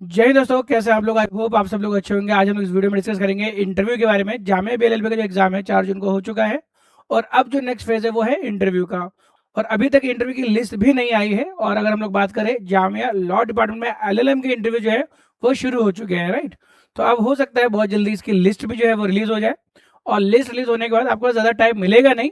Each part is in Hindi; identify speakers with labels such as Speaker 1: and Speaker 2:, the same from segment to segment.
Speaker 1: जय हिंद दोस्तों, कैसे हैं आप लोग। आई होप आप सब लोग अच्छे होंगे। आज हम लोग इस वीडियो में डिस्कस करेंगे इंटरव्यू के बारे में। जामिया बीएलएलबी का जो एग्जाम है 4 जून को हो चुका है और अब जो नेक्स्ट फेज है वो है इंटरव्यू का। और अभी तक इंटरव्यू की लिस्ट भी नहीं आई है। और अगर हम लोग बात करें जामिया लॉ डिपार्टमेंट में एलएलएम के इंटरव्यू जो है वो शुरू हो चुके हैं, राइट। तो अब हो सकता है बहुत जल्दी इसकी लिस्ट भी जो है वो रिलीज हो जाए। और लिस्ट रिलीज होने के बाद आपको ज़्यादा टाइम मिलेगा नहीं।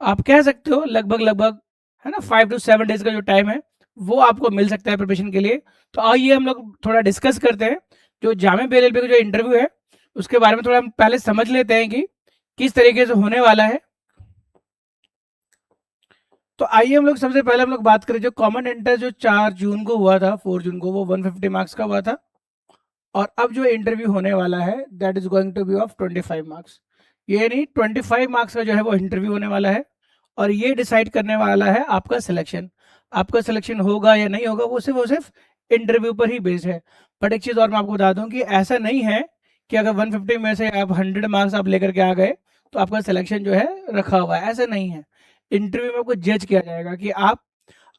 Speaker 1: आप कह सकते हो लगभग लगभग, है ना, 5 to 7 डेज का जो टाइम है वो आपको मिल सकता है प्रिपरेशन के लिए। तो आइए हम लोग थोड़ा डिस्कस करते हैं जो जामिया बीएलएलबी का जो इंटरव्यू है उसके बारे में। थोड़ा हम पहले समझ लेते हैं कि किस तरीके से होने वाला है। तो आइए हम लोग सबसे पहले हम लोग बात करें जो कॉमन एंट्रेंस जो 4 जून को हुआ था, 4 जून को वो 150 मार्क्स का हुआ था। और अब जो इंटरव्यू होने वाला है that is going to be of 25 marks. ये नहीं, 25 मार्क्स का जो है वो इंटरव्यू होने वाला है। और ये डिसाइड करने वाला है आपका सिलेक्शन। आपका सिलेक्शन होगा या नहीं होगा वो सिर्फ इंटरव्यू पर ही बेस्ड है। बट एक चीज़ और मैं आपको बता दूं कि ऐसा नहीं है कि अगर 150 में से आप 100 मार्क्स आप लेकर के आ गए तो आपका सिलेक्शन जो है रखा हुआ है, ऐसा नहीं है। इंटरव्यू में आपको जज किया जाएगा कि आप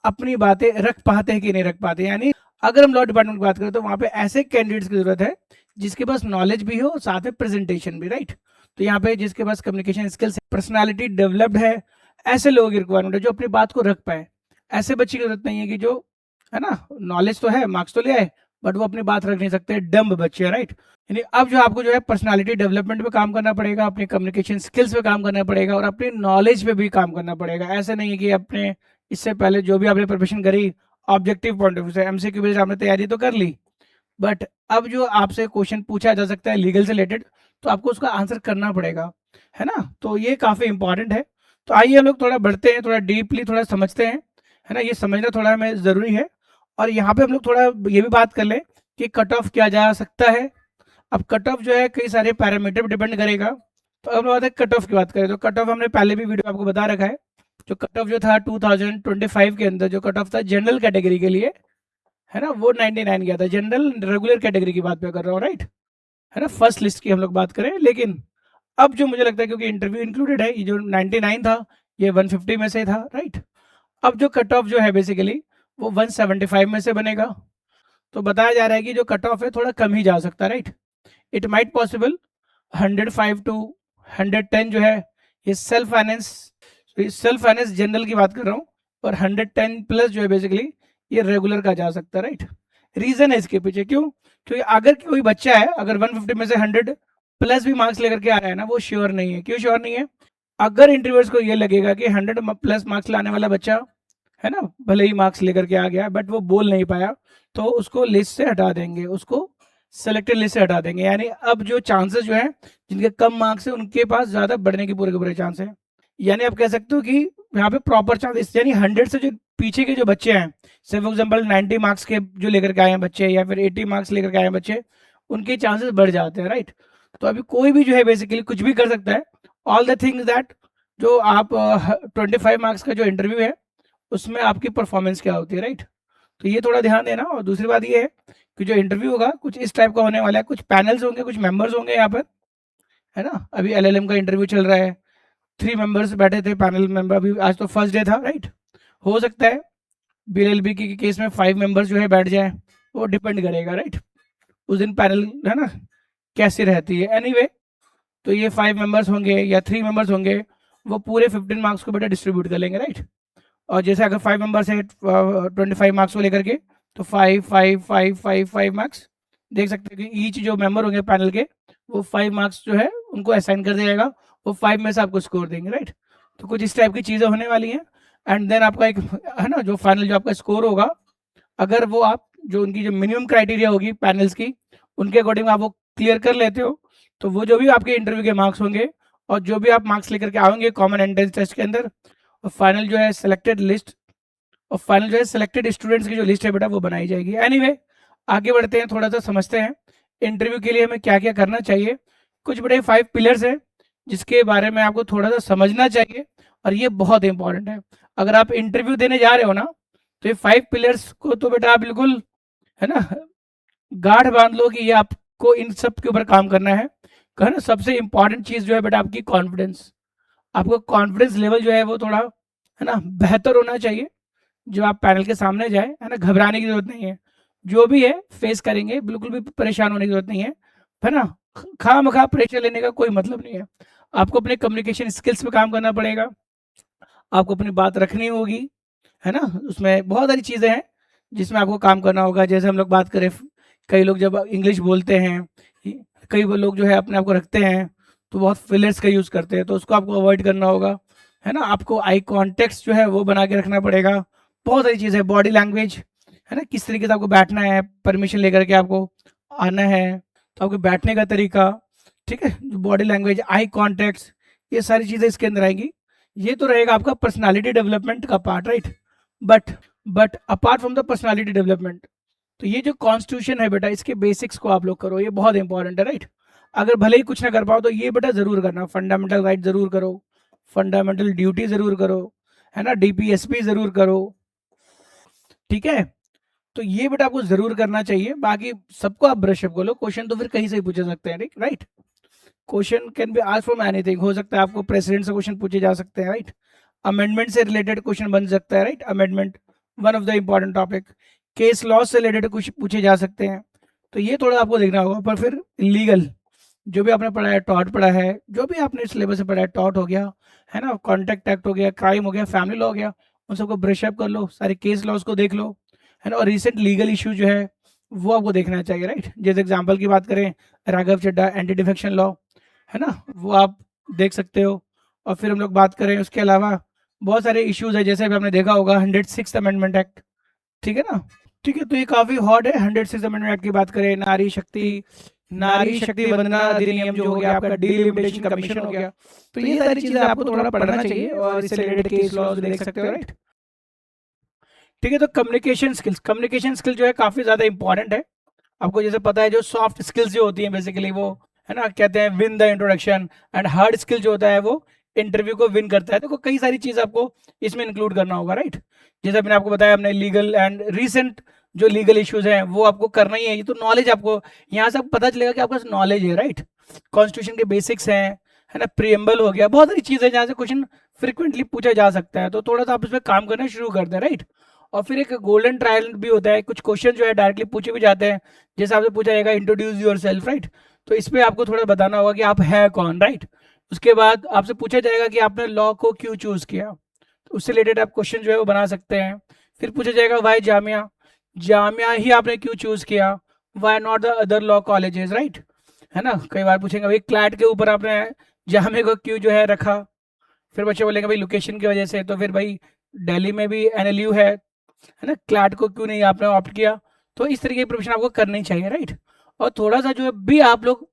Speaker 1: अपनी बातें रख पाते हैं कि नहीं रख पाते। यानी अगर हम लॉ डिपार्टमेंट की बात करें तो वहाँ पे ऐसे कैंडिडेट्स की जरूरत है जिसके पास नॉलेज भी हो, साथ में प्रेजेंटेशन भी, राइट। तो यहाँ पे जिसके पास कम्युनिकेशन स्किल्स, पर्सनालिटी डेवलप्ड है, ऐसे लोगों की रिक्वायरमेंट है जो अपनी बात को रख पाए। ऐसे बच्चे की जरूरत नहीं है कि जो, है ना, नॉलेज तो है, मार्क्स तो ले आए बट वो अपनी बात रख नहीं सकते, डम्ब बच्चे, राइट। यानी अब जो आपको जो है पर्सनालिटी डेवलपमेंट पे काम करना पड़ेगा, अपने कम्युनिकेशन स्किल्स पे काम करना पड़ेगा और अपनी नॉलेज पे भी काम करना पड़ेगा। ऐसा नहीं है कि अपने इससे पहले जो भी आपने प्रिपरेशन करी ऑब्जेक्टिव पॉइंट ऑफ व्यू से, एमसीक्यू बेस्ड आपने तैयारी तो कर ली, बट अब जो आपसे क्वेश्चन पूछा जा सकता है लीगल से रिलेटेड तो आपको उसका आंसर करना पड़ेगा, है ना। तो ये काफ़ी इंपॉर्टेंट है। तो आइए हम लोग थोड़ा बढ़ते हैं, थोड़ा डीपली थोड़ा समझते हैं, है ना। ये समझना थोड़ा हमें ज़रूरी है। और यहाँ पे हम लोग थोड़ा ये भी बात कर लें कि कट ऑफ किया जा सकता है। अब कट ऑफ जो है कई सारे पैरामीटर पर डिपेंड करेगा। तो अब बात है कट ऑफ की बात करें तो कट ऑफ हमने पहले भी वीडियो आपको बता रखा है। जो कट ऑफ जो था 2025 के अंदर जो कट ऑफ था जनरल कैटेगरी के लिए, है ना, वो 99 गया था। जनरल रेगुलर कैटेगरी की बात मैं कर रहा हूँ, राइट, है ना। फर्स्ट लिस्ट की हम लोग बात करें, लेकिन अब जो मुझे लगता है क्योंकि इंटरव्यू इंक्लूडेड है, ये जो 99 था ये 150 में से था, राइट। अब जो कट ऑफ जो है बेसिकली वो 175 में से बनेगा। तो बताया जा रहा है कि जो कट ऑफ है थोड़ा कम ही जा सकता है, right. It might possible 105 to 110 जो है ये सेल्फ फाइनेंस जनरल की बात कर रहा हूँ। और 110 प्लस जो है बेसिकली ये रेगुलर का जा सकता है, राइट। रीजन है इसके पीछे क्यों, क्योंकि अगर कोई बच्चा है अगर 150 में से 100 प्लस भी मार्क्स लेकर के आ रहा है ना, वो श्योर नहीं है। क्यों श्योर नहीं है? अगर इंटरव्यूअर्स को ये लगेगा कि 100 प्लस मार्क्स लाने वाला बच्चा, है ना, भले ही मार्क्स लेकर के आ गया बट वो बोल नहीं पाया, तो उसको लिस्ट से हटा देंगे, उसको सेलेक्टेड लिस्ट से हटा देंगे। यानी अब जो चांसेस जो है जिनके कम मार्क्स है उनके पास ज़्यादा बढ़ने के पूरे चांस है। यानी आप कह सकते हो कि यहाँ पे प्रॉपर चांस, यानी 100 से जो पीछे के जो बच्चे हैं, से फॉर एग्जाम्पल 90 मार्क्स के जो लेकर के आए हैं बच्चे या फिर 80 मार्क्स लेकर के आए हैं बच्चे, उनके चांसेस बढ़ जाते हैं, राइट। तो अभी कोई भी जो है बेसिकली कुछ भी कर सकता है। ऑल द थिंग्स दैट जो आप 25 मार्क्स का जो इंटरव्यू है उसमें आपकी परफॉर्मेंस क्या होती है, राइट। तो ये थोड़ा ध्यान देना। और दूसरी बात ये है कि जो इंटरव्यू होगा कुछ इस टाइप का होने वाला है, कुछ पैनल्स होंगे, कुछ मेंबर्स होंगे यहाँ पर, है ना। अभी एलएलएम का इंटरव्यू चल रहा है, 3 मेंबर्स बैठे थे पैनल मेंबर, अभी आज तो फर्स्ट डे था, राइट। हो सकता है बीएलएलबी के केस में 5 मेंबर्स जो है बैठ जाए, वो डिपेंड करेगा, राइट। उस दिन पैनल, है ना, कैसी रहती है। एनीवे तो ये 5 मेंबर्स होंगे या 3 मेंबर्स होंगे, वो पूरे 15 मार्क्स को बेटा डिस्ट्रीब्यूट कर लेंगे, राइट। और जैसे अगर 5 मेंबर्स है 25 मार्क्स को लेकर के, तो 5 5 5 5 5 5 मार्क्स देख सकते हैं कि ईच जो मेंबर होंगे पैनल के वो 5 मार्क्स जो है उनको असाइन कर दिया जाएगा। वो 5 में से आपको स्कोर देंगे, राइट। तो कुछ इस टाइप की चीज़ें होने वाली हैं। एंड देन आपका एक, है ना, जो फाइनल जो आपका स्कोर होगा, अगर वो आप जो उनकी जो मिनिमम क्राइटेरिया होगी पैनल्स की उनके अकॉर्डिंग आप वो क्लियर कर लेते हो, तो वो जो भी आपके इंटरव्यू के मार्क्स होंगे और जो भी आप मार्क्स लेकर के आओगे कॉमन एंट्रेंस टेस्ट के अंदर, और फाइनल जो है सिलेक्टेड लिस्ट और फाइनल जो है सिलेक्टेड स्टूडेंट्स की जो लिस्ट है बेटा वो बनाई जाएगी। एनीवे आगे बढ़ते हैं, थोड़ा सा समझते हैं इंटरव्यू के लिए हमें क्या क्या करना चाहिए। कुछ बड़े 5 पिलर्स हैं जिसके बारे में आपको थोड़ा सा समझना चाहिए और ये बहुत इंपॉर्टेंट है। अगर आप इंटरव्यू देने जा रहे हो ना, तो ये 5 पिलर्स को तो बेटा आप बिल्कुल, है ना, गाढ़ बांध लो कि ये आपको इन सब के ऊपर काम करना है। है ना, सबसे इंपॉर्टेंट चीज़ जो है बेटा आपकी कॉन्फिडेंस। आपको कॉन्फिडेंस लेवल जो है वो थोड़ा, है ना, बेहतर होना चाहिए। जो आप पैनल के सामने जाए, है ना, घबराने की जरूरत नहीं है। जो भी है फेस करेंगे, बिल्कुल भी परेशान होने की जरूरत नहीं है ना। खामखा प्रेशर लेने का कोई मतलब नहीं है। आपको अपने कम्युनिकेशन स्किल्स पे काम करना पड़ेगा, आपको अपनी बात रखनी होगी, है ना। उसमें बहुत सारी चीज़ें हैं जिसमें आपको काम करना होगा। जैसे हम लोग बात करें, कई लोग जब इंग्लिश बोलते हैं, कई वो लोग जो है अपने आप को रखते हैं तो बहुत फिलर्स का यूज़ करते हैं, तो उसको आपको अवॉइड करना होगा, है ना। आपको आई कॉन्टेक्स्ट जो है वो बना के रखना पड़ेगा। बहुत सारी चीज़ें, बॉडी लैंग्वेज, है ना, किस तरीके से आपको बैठना है, परमिशन लेकर के आपको आना है, तो आपके बैठने का तरीका, ठीक है, बॉडी लैंग्वेज, आई कॉन्टेक्ट, ये सारी चीज़ें इसके अंदर आएंगी। ये तो रहेगा आपका पर्सनालिटी डेवलपमेंट का part, right. But but apart from the personality development, तो ये जो कॉन्स्टिट्यूशन है बेटा, इसके बेसिक्स को आप लोग करो, ये बहुत इंपॉर्टेंट है, राइट। अगर भले ही कुछ ना कर पाओ तो ये बेटा जरूर करना, फंडामेंटल राइट जरूर करो, फंडामेंटल ड्यूटी जरूर करो, है ना, डीपीएसपी जरूर करो, ठीक है। तो ये बेटा आपको जरूर करना चाहिए। बाकी सबको आप ब्रश अप करो, क्वेश्चन तो फिर कहीं से ही पूछे सकते हैं, right. Question can be asked from anything, हो सकता है आपको प्रेसिडेंट से क्वेश्चन पूछे जा सकते हैं, राइट। अमेंडमेंट से रिलेटेड क्वेश्चन बन सकता है, right. Amendment one of the important topic, case law से रिलेटेड कुछ पूछे जा सकते हैं, तो ये थोड़ा आपको देखना होगा। पर फिर लीगल जो भी आपने पढ़ा है, टॉट पढ़ा है, जो भी आपने सिलेबस से पढ़ा है, टॉट हो गया, है ना, कॉन्ट्रैक्ट एक्ट हो गया, क्राइम हो गया, फैमिली लॉ हो गया, उन सबको ब्रश अप कर लो, सारे केस लॉज को देख लो, है ना। और रिसेंट लीगल इशू जो है वो आपको देखना चाहिए, राइट। जैसे एग्जाम्पल की बात करें, राघव चड्डा एंटी डिफेक्शन लॉ, है ना, वो आप देख सकते हो। और फिर हम लोग बात करें उसके अलावा बहुत सारे इश्यूज है, जैसे अभी आपने देखा होगा 106 अमेंडमेंट एक्ट, ठीक है ना। ठीक है, तो ये काफी हॉट है। 106 अमेंडमेंट एक्ट की बात करें, नारी शक्ति वंदना अधिनियम जो हो गया, आपका डिलिमिटेशन कमीशन हो गया, तो ये सारी चीजें आपको थोड़ा पढ़ना चाहिए और इससे रिलेटेड केस लॉज देख सकते हो, राइट। ठीक है, तो कम्युनिकेशन स्किल जो है काफी ज्यादा इंपॉर्टेंट है। आपको जैसे पता है जो सॉफ्ट स्किल्स जो होती हैं बेसिकली वो, है ना, कहते हैं win the introduction, and hard skill जो होता है वो इंटरव्यू को विन करता है। तो कई सारी चीज आपको इसमें इंक्लूड करना होगा, राइट। जैसे मैंने आपको बताया, हमने लीगल एंड रीसेंट जो लीगल इश्यूज हैं वो आपको करना ही है। ये तो नॉलेज आपको यहाँ से पता चलेगा कि आपका नॉलेज है, राइट। कॉन्स्टिट्यूशन के बेसिक्स हैं, है ना, प्रियम्बल हो गया, बहुत सारी चीजें जहाँ से क्वेश्चन फ्रिक्वेंटली पूछा जा सकता है। तो थोड़ा सा आप इसमें काम करना शुरू कर दें, राइट। और फिर एक गोल्डन ट्रायल भी होता है, कुछ क्वेश्चन जो है डायरेक्टली पूछे भी जाते हैं। जैसे आपसे पूछा जाएगा इंट्रोड्यूस योर सेल्फ, राइट, तो इस पर आपको थोड़ा बताना होगा कि आप है कौन, राइट। उसके बाद आपसे पूछा जाएगा कि आपने लॉ को क्यों चूज किया, तो उससे रिलेटेड आप क्वेश्चन जो है वो बना सकते हैं। फिर पूछा जाएगा वाई जामिया, जामिया ही आपने क्यों चूज किया, why not the other law colleges, right, है ना। कई बार पूछेंगे भाई क्लैट के ऊपर आपने जामिया को क्यों जो है रखा, फिर बच्चे बोलेंगे भाई लोकेशन की वजह से, तो फिर भाई दिल्ली में भी एनएलयू है ना, क्लैट को क्यों नहीं आपने ऑप्ट किया। तो इस तरीके की प्रिपरेशन आपको करनी चाहिए, राइट। और थोड़ा सा जो है भी आप लोग,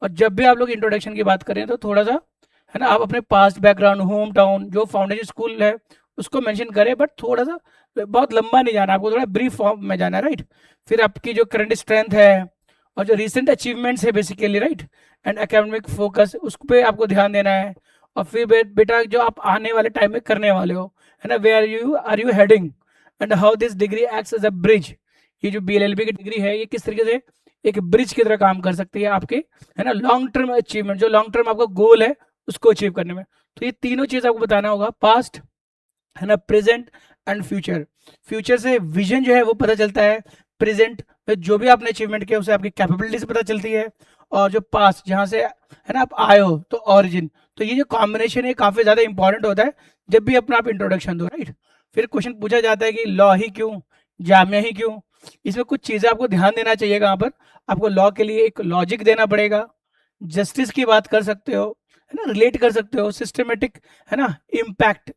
Speaker 1: और जब भी आप लोग इंट्रोडक्शन की बात करें तो थोड़ा सा, है ना, आप अपने पास्ट बैकग्राउंड, होम टाउन, जो फाउंडेशन स्कूल है उसको मेंशन करें, बट थोड़ा सा बहुत लंबा नहीं जाना, आपको थोड़ा ब्रीफ फॉर्म में जाना है, राइट। फिर आपकी जो करंट स्ट्रेंथ है और जो रिसेंट अचीवमेंट्स है basically, right, and academic focus, उस पर आपको ध्यान देना है। और फिर बेटा जो आप आने वाले टाइम में करने वाले हो, है ना, where are you heading and how this degree acts as a bridge. ये जो बीएलएलबी की डिग्री है ये किस तरीके से एक ब्रिज की तरह काम कर सकती है आपके, है ना, लॉन्ग टर्म अचीवमेंट, जो लॉन्ग टर्म आपका गोल है उसको अचीव करने में। तो ये तीनों चीज आपको बताना होगा, पास्ट, है ना, प्रेजेंट एंड फ्यूचर। फ्यूचर से विजन जो है वो पता चलता है, प्रेजेंट में जो भी आपने अचीवमेंट किया उसे आपकी कैपेबिलिटी से पता चलती है, और जो पास्ट जहाँ से, है ना, आप आए हो, तो ऑरिजिन। तो ये जो कॉम्बिनेशन है काफी ज्यादा इंपॉर्टेंट होता है जब भी अपना आप इंट्रोडक्शन दो, राइट। फिर क्वेश्चन पूछा जाता है कि लॉ ही क्यों, जामिया ही क्यों। इसमें कुछ चीजें आपको ध्यान देना चाहिए। यहाँ पर आपको लॉ के लिए एक लॉजिक देना पड़ेगा, जस्टिस की बात कर सकते हो, है ना, रिलेट कर सकते हो, सिस्टमेटिक, है ना, इम्पैक्ट,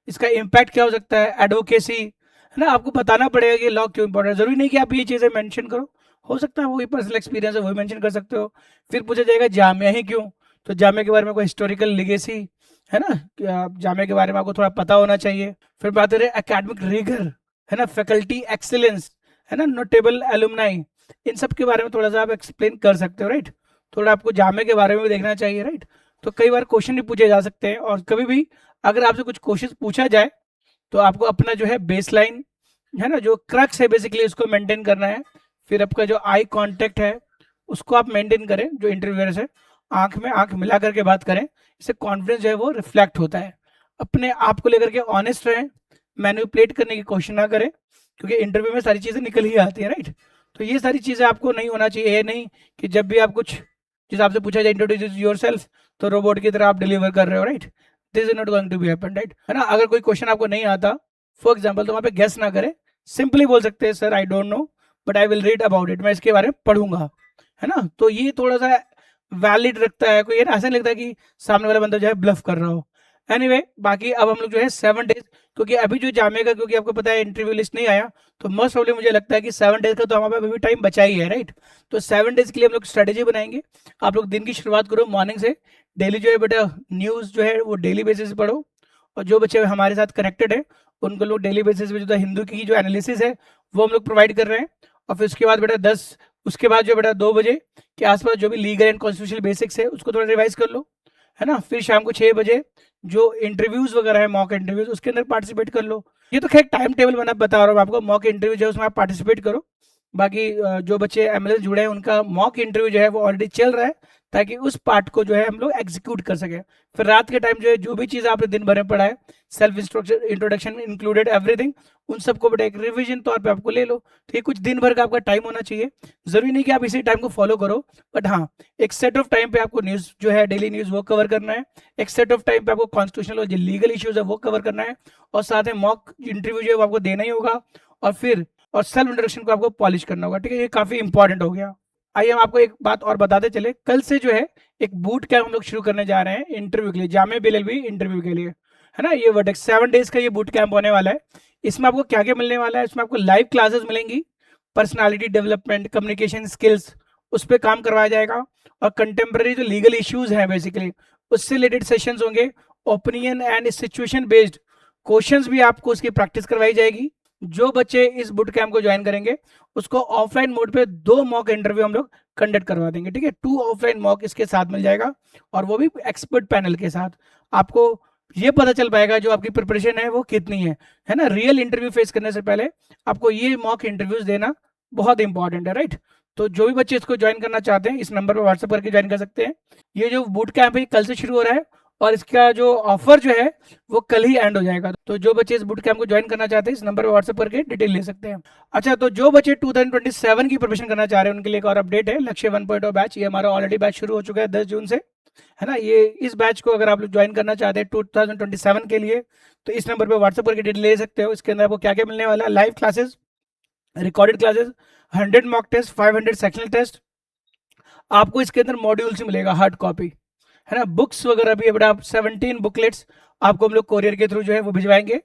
Speaker 1: इसका इम्पैक्ट क्या हो सकता है, एडवोकेसी, है ना, आपको बताना पड़ेगा कि लॉ क्यों इंपॉर्टेंट है। जरूरी नहीं कि आप ये चीजें मेंशन करो, हो सकता है वही पर्सनल एक्सपीरियंस है वही मेंशन कर सकते हो। फिर पूछा जाएगा जामिया ही क्यों, तो जामिया के बारे में कोई हिस्टोरिकल लिगेसी, है ना, जामिया के बारे में आपको थोड़ा पता होना चाहिए। फिर बात करें एकेडमिक रिगर, है ना, फैकल्टी एक्सीलेंस, है ना, नोटेबल एलुमनाई, इन सब के बारे में थोड़ा सा आप एक्सप्लेन कर सकते हो, राइट। थोड़ा आपको जामिया के बारे में भी देखना चाहिए, राइट। तो कई बार क्वेश्चन भी पूछे जा सकते हैं, और कभी भी अगर आपसे कुछ क्वेश्चन पूछा जाए तो आपको अपना जो है बेसलाइन, है ना, जो क्रक्स है बेसिकली उसको मेंटेन करना है। फिर आपका जो आई कांटेक्ट है उसको आप मेंटेन करें, जो इंटरव्यूअर से आंख में आंख मिला करके बात करें, इससे कॉन्फिडेंस जो है वो रिफ्लेक्ट होता है। अपने आप को लेकर के ऑनेस्ट रहें, मैनिपुलेट करने की कोशिश ना करें, क्योंकि इंटरव्यू में सारी चीजें निकल ही आती है, राइट। तो ये सारी चीज़ें आपको नहीं होना चाहिए। ये नहीं कि जब भी आप कुछ जिस आपसे पूछा जाए इंट्रोड्यूस योरसेल्फ तो रोबोट की तरह आप डिलीवर कर रहे हो, right? This is not going to be happen, right? है ना? अगर कोई क्वेश्चन आपको नहीं आता फॉर एग्जाम्पल, तो वहाँ पे गेस ना करें, सिंपली बोल सकते हैं sir I don't know but I will read about it, मैं इसके बारे में पढ़ूंगा, है ना? तो ये थोड़ा सा वैलिड रखता है, कोई ऐसा नहीं लगता कि सामने वाला बंदा जो है ब्लफ कर रहा हो। एनीवे बाकी अब हम लोग जो है 7 डेज, क्योंकि अभी जो जामेगा, क्योंकि आपको पता है इंटरव्यू लिस्ट नहीं आया, तो मोस्ट प्रॉब्लम मुझे लगता है कि 7 डेज का तो हमारे पास अभी टाइम बचा ही है, राइट? तो 7 डेज के लिए हम लोग स्ट्रेटेजी बनाएंगे। आप लोग दिन की शुरुआत करो मॉर्निंग से, डेली जो है बेटा न्यूज़ जो है वो डेली बेसिस पे पढ़ो, और जो बच्चे हमारे साथ कनेक्टेड है उनको लोग डेली बेसिस पे जो हिंदू की जो एनालिसिस है वो हम लोग प्रोवाइड कर रहे हैं। और फिर उसके बाद बेटा 10 उसके बाद जो बेटा 2 बजे के आसपास जो भी लीगल एंड कॉन्स्टिट्यूशनल बेसिक्स है उसको थोड़ा रिवाइज कर लो, है ना? फिर शाम को 6 बजे जो इंटरव्यूज वगैरह है मॉक इंटरव्यूज उसके अंदर पार्टिसिपेट कर लो। ये तो खैर टाइम टेबल बना बता रहा हूँ आपको, मॉक इंटरव्यू जो है उसमें आप पार्टिसिपेट करो। बाकी जो बच्चे एमएलएस जुड़े हैं उनका मॉक इंटरव्यू जो है वो ऑलरेडी चल रहा है, ताकि उस पार्ट को जो है हम लोग एग्जीक्यूट कर सकें। फिर रात के टाइम जो है जो भी चीज़ आपने दिन भर में पढ़ा है, सेल्फ इंट्रोडक्शन इंक्लूडेड एवरीथिंग, उन सबको बेटा एक रिविजन तौर पे आपको ले लो। तो ये कुछ दिन भर का आपका टाइम होना चाहिए, जरूरी नहीं कि आप इसी टाइम को फॉलो करो, बट हाँ एक सेट ऑफ टाइम पे आपको न्यूज़ जो है डेली न्यूज़ वो कवर करना है, एक सेट ऑफ टाइम पे आपको कॉन्स्टिट्यूशनल और जो लीगल इश्यूज है वो कवर करना है, और साथ में मॉक इंटरव्यू जो है वो आपको देना ही होगा, और फिर और सेल्फ इंट्रोडक्शन को आपको पॉलिश करना होगा, ठीक है? ये काफ़ी इंपॉर्टेंट हो गया। आइए हम आपको एक बात और बताते चले, कल से जो है एक बूट कैंप हम लोग शुरू करने जा रहे हैं इंटरव्यू के लिए, जामे बिलएलबी इंटरव्यू के लिए, है ना? ये वर्टेक्स 7 डेज का ये बूट कैंप होने वाला है। इसमें आपको क्या क्या मिलने वाला है? इसमें आपको लाइव क्लासेस मिलेंगी, पर्सनालिटी डेवलपमेंट, कम्युनिकेशन स्किल्स उस पर काम करवाया जाएगा, और कंटेम्प्रेरी जो लीगल इश्यूज हैं बेसिकली उससे रिलेटेड सेशंस होंगे, opinion and situation based questions भी आपको उसकी प्रैक्टिस करवाई जाएगी। जो बच्चे इस बुट कैंप को ज्वाइन करेंगे उसको ऑफलाइन मोड पे 2 मॉक इंटरव्यू हम लोग कंडक्ट करवा देंगे, ठीक है? 2 ऑफलाइन मॉक इसके साथ मिल जाएगा, और वो भी एक्सपर्ट पैनल के साथ। आपको ये पता चल पाएगा जो आपकी प्रिपरेशन है वो कितनी है ना? रियल इंटरव्यू फेस करने से पहले आपको ये मॉक इंटरव्यूज देना बहुत इंपॉर्टेंट है, राइट? तो जो भी बच्चे इसको ज्वाइन करना चाहते हैं इस नंबर पर व्हाट्सएप करके ज्वाइन कर सकते हैं। ये जो बूट कैंप है कल से शुरू हो रहा है, और इसका जो ऑफर जो है वो कल ही एंड हो जाएगा। तो जो बच्चे इस बूट कैंप को ज्वाइन करना चाहते हैं इस नंबर पर व्हाट्सएप करके डिटेल ले सकते हैं। अच्छा, तो जो बच्चे 2027 की प्रिपरेशन करना चाह रहे हैं उनके लिए एक और अपडेट है, लक्ष्य 1.0 बैच। ये हमारा ऑलरेडी बैच शुरू हो चुका है 10 जून से, है ना? ये इस बैच को अगर आप लोग ज्वाइन करना चाहते हैं 2027 के लिए तो इस नंबर पर व्हाट्सएप करके डिटेल ले सकते हो। इसके अंदर आपको क्या क्या मिलने वाला है? Live classes, recorded classes, 100 mock test, 500 sectional test, आपको इसके अंदर मॉड्यूल से मिलेगा हार्ड कॉपी, है ना? बुक्स वगैरह भी बड़ा 17 बुकलेट्स आपको हम लोग कोरियर के थ्रू जो है वो भिजवाएंगे,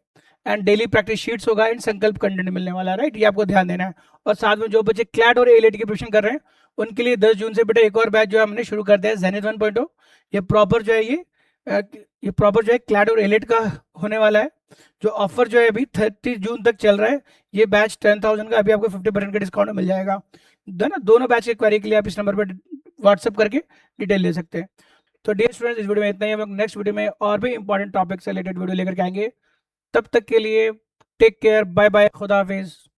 Speaker 1: एंड डेली प्रैक्टिस शीट्स होगा, एंड संकल्प कंटेंट मिलने वाला है, राइट? ये आपको ध्यान देना है। और साथ में जो बच्चे क्लैट और एलेट की प्रिपरेशन कर रहे हैं उनके लिए 10 जून से बेटा एक और बैच जो है हमने शुरू कर दिया है, जेनिथ 1.0। ये प्रॉपर जो है ये प्रॉपर जो है क्लैट और एलेट का होने वाला है। जो ऑफर जो है अभी 30 जून तक चल रहा है, ये बैच 10,000 का अभी आपको 50% का डिस्काउंट मिल जाएगा, ना? दोनों बैच की क्वेरी के लिए आप इस नंबर पर व्हाट्सएप करके डिटेल ले सकते हैं। तो डियर स्टूडेंट्स, इस वीडियो में इतना ही। हम लोग नेक्स्ट वीडियो में और भी इंपॉर्टेंट टॉपिक से रिलेटेड वीडियो लेकर के आएंगे। तब तक के लिए टेक केयर, बाय बाय, खुदा हाफिज।